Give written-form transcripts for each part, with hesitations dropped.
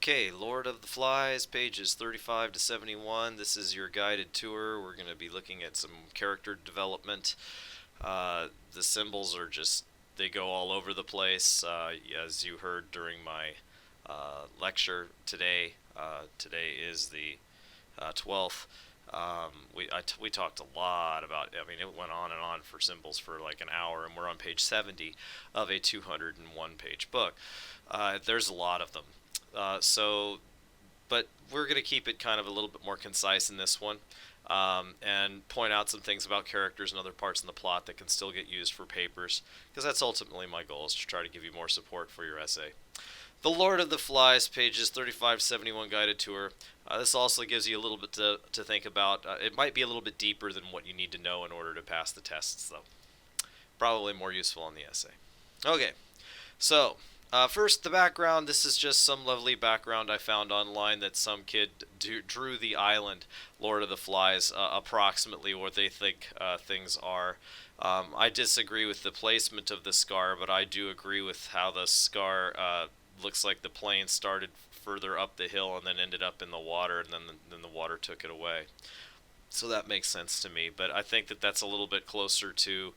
Okay, Lord of the Flies, pages 35 to 71. This is your guided tour. We're going to be looking at some character development. The symbols are just, they go all over the place. As you heard during my lecture today, today is the 12th. We talked a lot about, I mean, it went on and on for symbols for like an hour, and we're on page 70 of a 201 page book. There's a lot of them. But we're going to keep it kind of a little bit more concise in this one, and point out some things about characters and other parts in the plot that can still get used for papers, because that's ultimately my goal, is to try to give you more support for your essay. The Lord of the Flies, pages 35-71 guided tour. This also gives you a little bit to think about. It might be a little bit deeper than what you need to know in order to pass the tests, though. Probably more useful in the essay. Okay, so first, the background. This is just some lovely background I found online that some kid drew the island, Lord of the Flies, approximately what they think things are. I disagree with the placement of the scar, but I do agree with how the scar looks like the plane started further up the hill and then ended up in the water, and then the water took it away. So that makes sense to me, but I think that that's a little bit closer to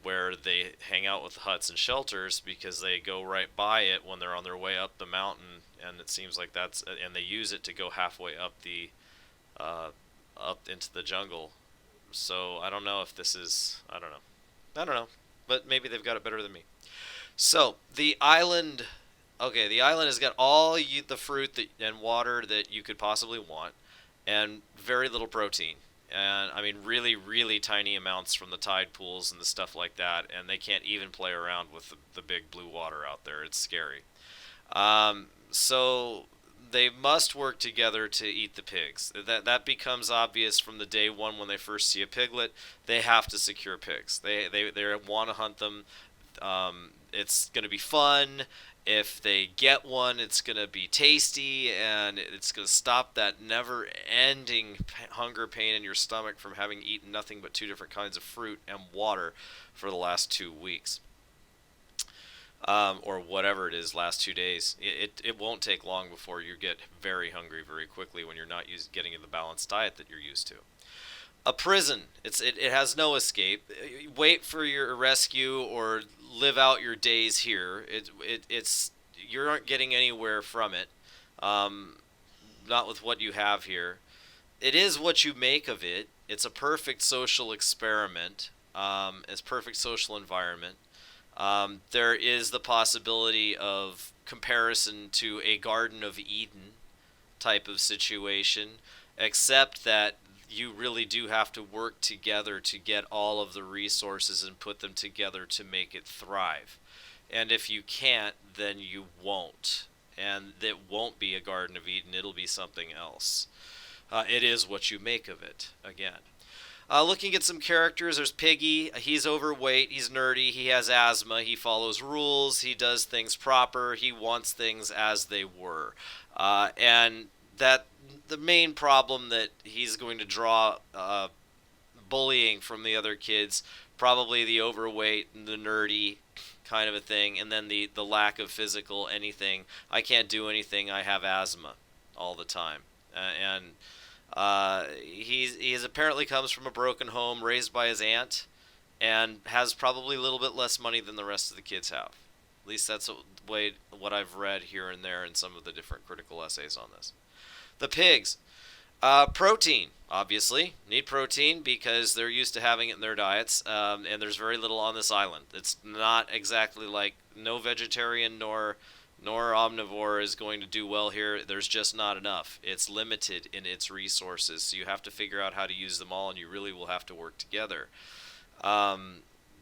where they hang out with huts and shelters, because they go right by it when they're on their way up the mountain, and it seems like and they use it to go halfway up up into the jungle. So I don't know if this is, I don't know, but maybe they've got it better than me. So the island, okay, the island has got all the fruit and water that you could possibly want, and very little protein. And I mean, really, really tiny amounts from the tide pools and the stuff like that. And they can't even play around with the big blue water out there. It's scary. So they must work together to eat the pigs. That becomes obvious from the day one when they first see a piglet. They have to secure pigs. They want to hunt them. It's going to be fun. If they get one, it's going to be tasty, and it's going to stop that never-ending hunger pain in your stomach from having eaten nothing but two different kinds of fruit and water for the last 2 weeks. Or whatever it is, last 2 days. It won't take long before you get very hungry very quickly when you're not getting the balanced diet that you're used to. A prison. It has no escape. Wait for your rescue or live out your days here. It's you aren't getting anywhere from it. Not with what you have here. It is what you make of it. It's a perfect social experiment. It's perfect social environment. There is the possibility of comparison to a Garden of Eden type of situation, except that you really do have to work together to get all of the resources and put them together to make it thrive. And if you can't, then you won't. And it won't be a Garden of Eden, it'll be something else. It is what you make of it, again. Looking at some characters, there's Piggy. He's overweight, he's nerdy, he has asthma, he follows rules, he does things proper, he wants things as they were. And that the main problem that he's going to draw bullying from the other kids, probably the overweight and the nerdy kind of a thing, and then the lack of physical anything. I can't do anything, I have asthma all the time. And he apparently comes from a broken home, raised by his aunt, and has probably a little bit less money than the rest of the kids have. At least that's what I've read here and there in some of the different critical essays on this. The pigs. Protein, obviously. Need protein because they're used to having it in their diets, and there's very little on this island. It's not exactly like no vegetarian nor omnivore is going to do well here. There's just not enough. It's limited in its resources, so you have to figure out how to use them all, and you really will have to work together.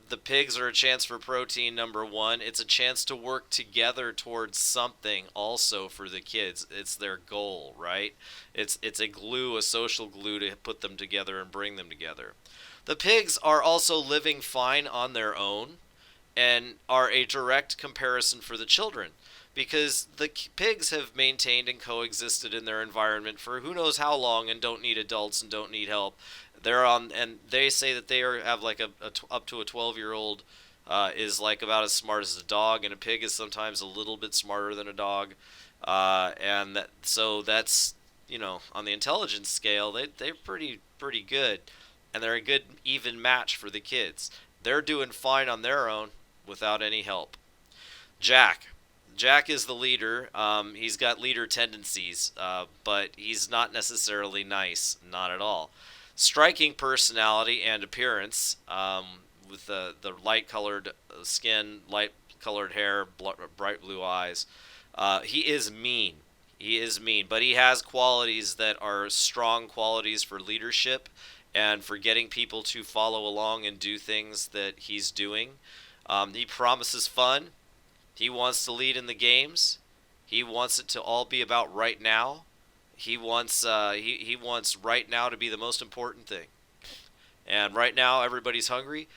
The pigs are a chance for protein, number one. It's a chance to work together towards something also for the kids. It's their goal, right? It's a glue, a social glue to put them together and bring them together. The pigs are also living fine on their own and are a direct comparison for the children, because the pigs have maintained and coexisted in their environment for who knows how long and don't need adults and don't need help. They're on, and they say that they have like up to a 12-year-old is like about as smart as a dog, and a pig is sometimes a little bit smarter than a dog. So that's, on the intelligence scale, they're pretty good, and they're a good even match for the kids. They're doing fine on their own without any help. Jack. Jack is the leader. He's got leader tendencies, but he's not necessarily nice, not at all. Striking personality and appearance, with the light colored skin, light colored hair, bright blue eyes. He is mean. He is mean, but he has qualities that are strong qualities for leadership and for getting people to follow along and do things that he's doing. He promises fun. He wants to lead in the games. He wants it to all be about right now. He wants right now to be the most important thing. And right now everybody's hungry.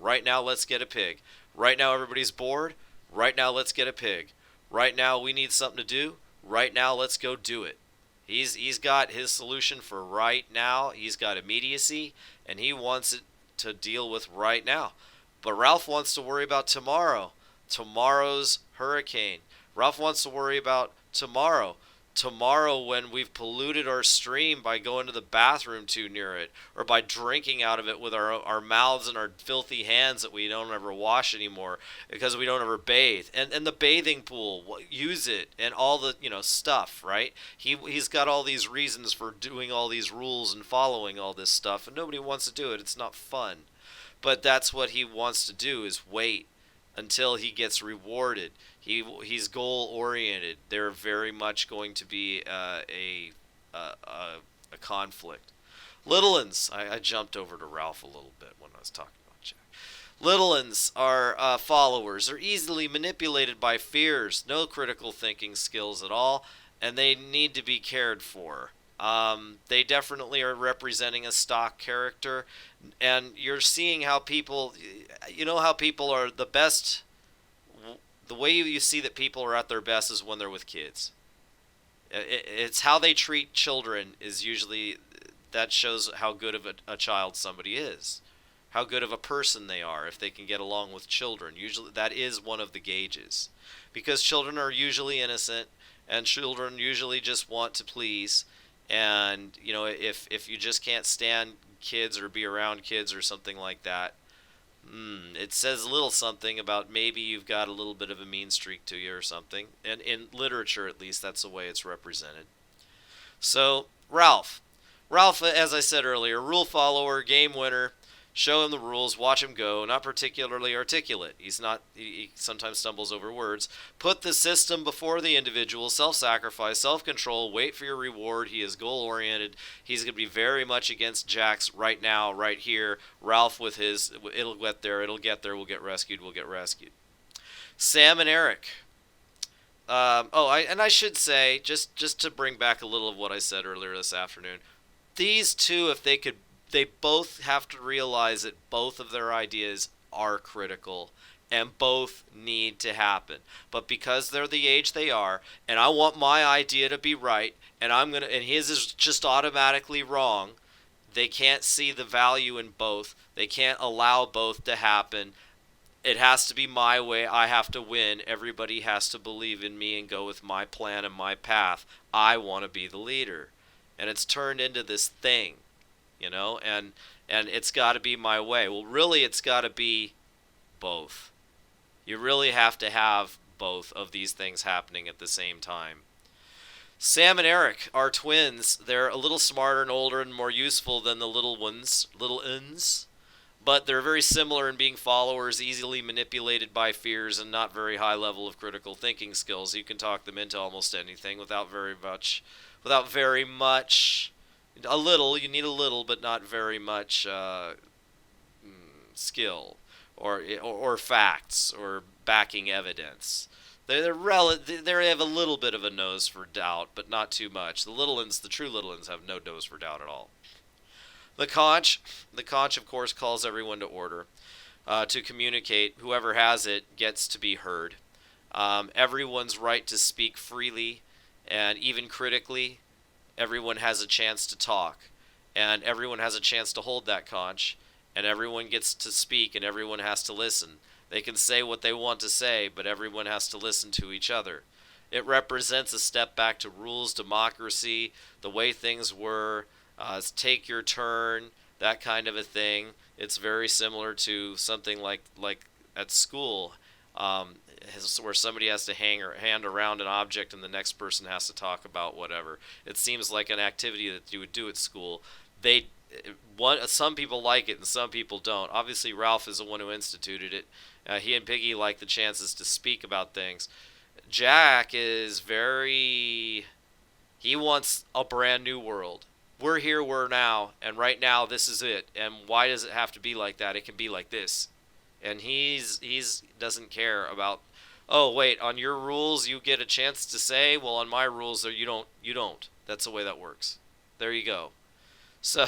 Right now let's get a pig. Right now everybody's bored. Right now let's get a pig. Right now we need something to do. Right now let's go do it. He's got his solution for right now. He's got immediacy, and he wants it to deal with right now. But Ralph wants to worry about tomorrow. Tomorrow's hurricane. Ralph wants to worry about tomorrow. Tomorrow, when we've polluted our stream by going to the bathroom too near it, or by drinking out of it with our mouths and our filthy hands that we don't ever wash anymore because we don't ever bathe. And the bathing pool, use it, and all the stuff, right? He's got all these reasons for doing all these rules and following all this stuff, and nobody wants to do it. It's not fun. But that's what he wants to do, is wait until he gets rewarded. He's goal oriented. They're very much going to be a conflict. Little'uns. I jumped over to Ralph a little bit when I was talking about Jack. Little'uns are followers. They're easily manipulated by fears. No critical thinking skills at all, and they need to be cared for. They definitely are representing a stock character, and you're seeing how people, how people are the best. The way you see that people are at their best is when they're with kids. It's how they treat children is usually, that shows how good of a child somebody is, how good of a person they are if they can get along with children. Usually that is one of the gauges, because children are usually innocent, and children usually just want to please. And if you just can't stand kids or be around kids or something like that, it says a little something about maybe you've got a little bit of a mean streak to you or something. And in literature, at least, that's the way it's represented. So Ralph, as I said earlier, rule follower, game winner. Show him the rules, watch him go. Not particularly articulate. He sometimes stumbles over words. Put the system before the individual. Self-sacrifice, self-control. Wait for your reward. He is goal-oriented. He's going to be very much against Jack's right now, right here. Ralph with his, it'll get there, we'll get rescued. Sam and Eric. I should say, just to bring back a little of what I said earlier this afternoon, these two, if they both have to realize that both of their ideas are critical and both need to happen. But because they're the age they are, and I want my idea to be right, and his is just automatically wrong, they can't see the value in both. They can't allow both to happen. It has to be my way. I have to win. Everybody has to believe in me and go with my plan and my path. I want to be the leader. And it's turned into this thing. And it's got to be my way. Well, really, it's got to be both. You really have to have both of these things happening at the same time. Sam and Eric are twins. They're a little smarter and older and more useful than the Little'uns, but they're very similar in being followers, easily manipulated by fears, and not very high level of critical thinking skills. You can talk them into almost anything without very much. A little, you need a little, but not very much skill or facts or backing evidence. They have a little bit of a nose for doubt, but not too much. The true Little'uns, have no nose for doubt at all. The conch, of course, calls everyone to order, to communicate. Whoever has it gets to be heard. Everyone's right to speak freely, and even critically. Everyone has a chance to talk, and everyone has a chance to hold that conch, and everyone gets to speak, and everyone has to listen. They can say what they want to say, but everyone has to listen to each other. It represents a step back to rules, democracy, the way things were, take your turn, that kind of a thing. It's very similar to something like at school, where somebody has to hand around an object and the next person has to talk about whatever. It seems like an activity that you would do at school. They some people like it and some people don't. Obviously, Ralph is the one who instituted it. He and Piggy like the chances to speak about things. Jack is very. He wants a brand new world. We're here, we're now, and right now this is it. And why does it have to be like that? It can be like this. And he's doesn't care about. Oh wait, on your rules you get a chance to say. Well, on my rules, you don't. You don't. That's the way that works. There you go. So,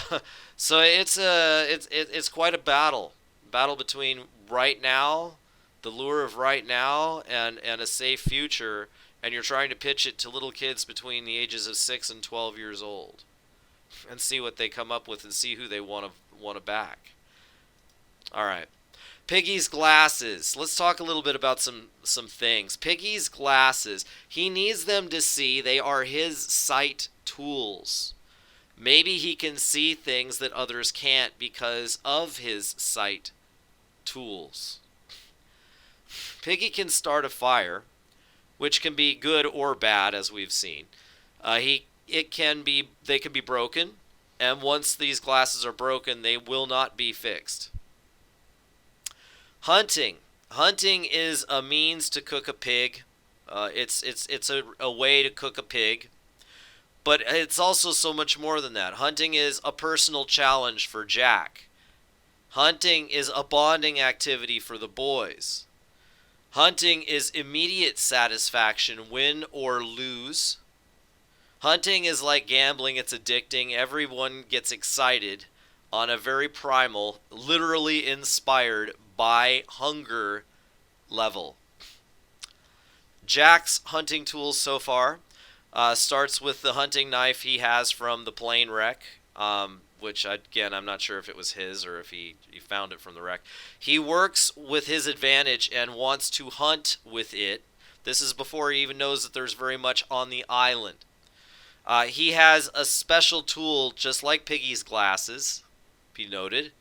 so it's quite a battle between right now, the lure of right now, and a safe future, and you're trying to pitch it to little kids between the ages of 6 and 12 years old, and see what they come up with and see who they want to back. All right, Piggy's glasses. Let's talk a little bit about some things. Piggy's glasses. He needs them to see. They are his sight tools. Maybe he can see things that others can't because of his sight tools. Piggy can start a fire, which can be good or bad, as we've seen. They can be broken, and once these glasses are broken, they will not be fixed. Hunting. Hunting is a means to cook a pig. It's a way to cook a pig. But it's also so much more than that. Hunting is a personal challenge for Jack. Hunting is a bonding activity for the boys. Hunting is immediate satisfaction, win or lose. Hunting is like gambling, it's addicting. Everyone gets excited on a very primal, literally inspired by hunger level. Jack's hunting tools so far starts with the hunting knife he has from the plane wreck, which, again, I'm not sure if it was his or if he found it from the wreck. He works with his advantage and wants to hunt with it. This is before he even knows that there's very much on the island. He has a special tool, just like Piggy's glasses, be noted,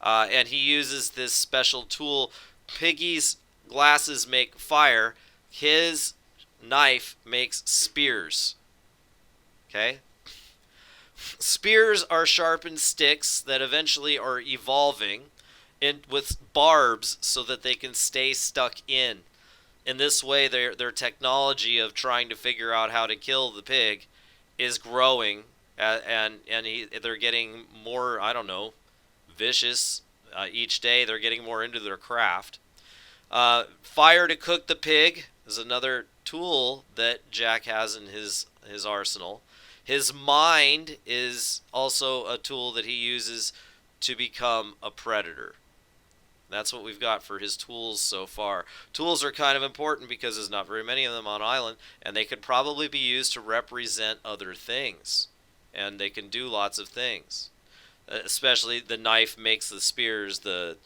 and he uses this special tool. Piggy's glasses make fire. His knife makes spears. Okay? Spears are sharpened sticks that eventually are evolving with barbs so that they can stay stuck in. In this way, their technology of trying to figure out how to kill the pig is growing, and they're getting more, I don't know, vicious each day. They're getting more into their craft. Fire to cook the pig is another tool that Jack has in his arsenal. His mind is also a tool that he uses to become a predator. That's what we've got for his tools so far. Tools are kind of important because there's not very many of them on island, and they could probably be used to represent other things. And they can do lots of things. Especially the knife makes the spears, the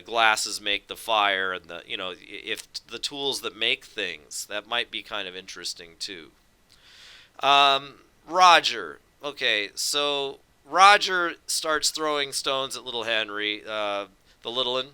glasses make the fire, and if the tools that make things, that might be kind of interesting too. Roger. Okay, so Roger starts throwing stones at little Henry, the little one,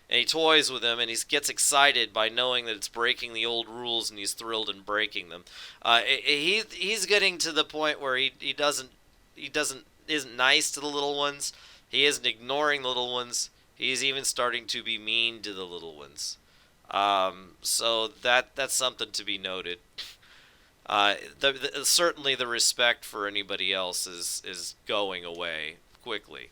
and he toys with him, and he gets excited by knowing that it's breaking the old rules, and he's thrilled in breaking them. He's getting to the point where he isn't nice to the little ones. He isn't ignoring the little ones. He's even starting to be mean to the little ones. So that's something to be noted. Certainly the respect for anybody else is going away quickly.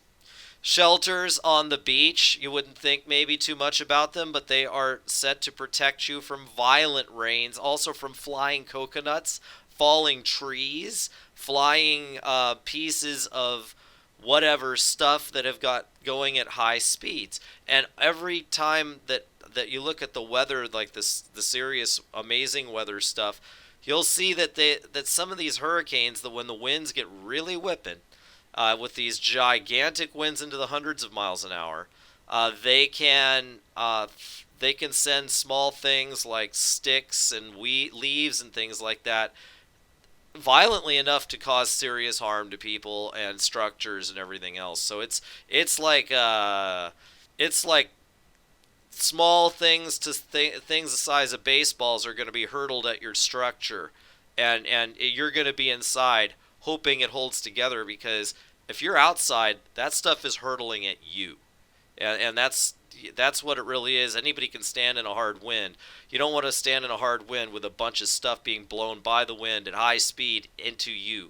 Shelters on the beach, you wouldn't think maybe too much about them, but they are set to protect you from violent rains, also from flying coconuts, falling trees, flying pieces of whatever stuff that have got going at high speeds. And every time that you look at the weather, like the serious amazing weather stuff, you'll see that some of these hurricanes, when the winds get really whipping, with these gigantic winds into the hundreds of miles an hour, they can they can send small things like sticks and leaves and things like that violently enough to cause serious harm to people and structures and everything else. So it's like it's like small things to things the size of baseballs are going to be hurtled at your structure, and you're going to be inside hoping it holds together, because if you're outside, that stuff is hurtling at you, and that's what it really is. Anybody can stand in a hard wind. You don't want to stand in a hard wind with a bunch of stuff being blown by the wind at high speed into you.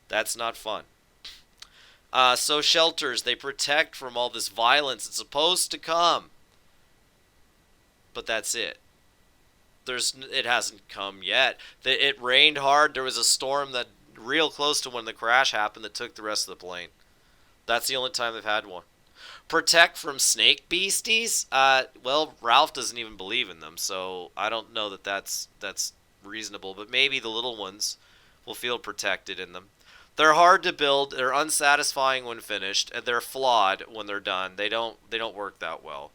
That's not fun. So shelters, they protect from all this violence. It's supposed to come, but that's it. It hasn't come yet. It rained hard. There was a storm that real close to when the crash happened that took the rest of the plane. That's the only time they've had one. Protect from snake beasties? Well, Ralph doesn't even believe in them, so I don't know that that's reasonable. But maybe the little ones will feel protected in them. They're hard to build. They're unsatisfying when finished, and they're flawed when they're done. They don't work that well.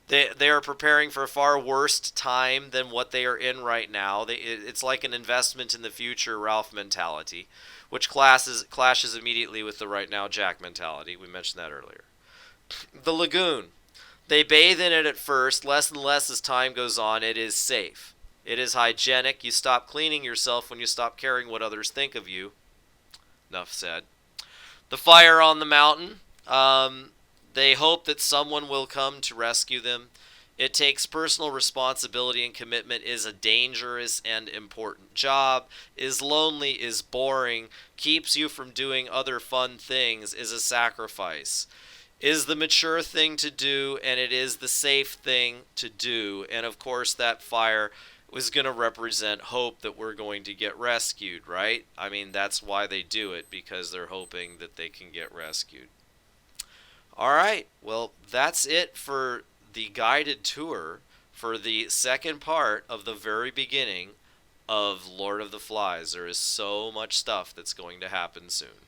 They are preparing for a far worse time than what they are in right now. It's like an investment in the future Ralph mentality, which clashes immediately with the right now Jack mentality. We mentioned that earlier. The lagoon. They bathe in it at first. Less and less as time goes on. It is safe. It is hygienic. You stop cleaning yourself when you stop caring what others think of you. Enough said. The fire on the mountain. They hope that someone will come to rescue them. It takes personal responsibility and commitment, is a dangerous and important job, is lonely, is boring, keeps you from doing other fun things, is a sacrifice, is the mature thing to do, and it is the safe thing to do. And of course that fire was going to represent hope that we're going to get rescued, right? I mean, that's why they do it, because they're hoping that they can get rescued. All right, well, that's it for the guided tour for the second part of the very beginning of Lord of the Flies. There is so much stuff that's going to happen soon.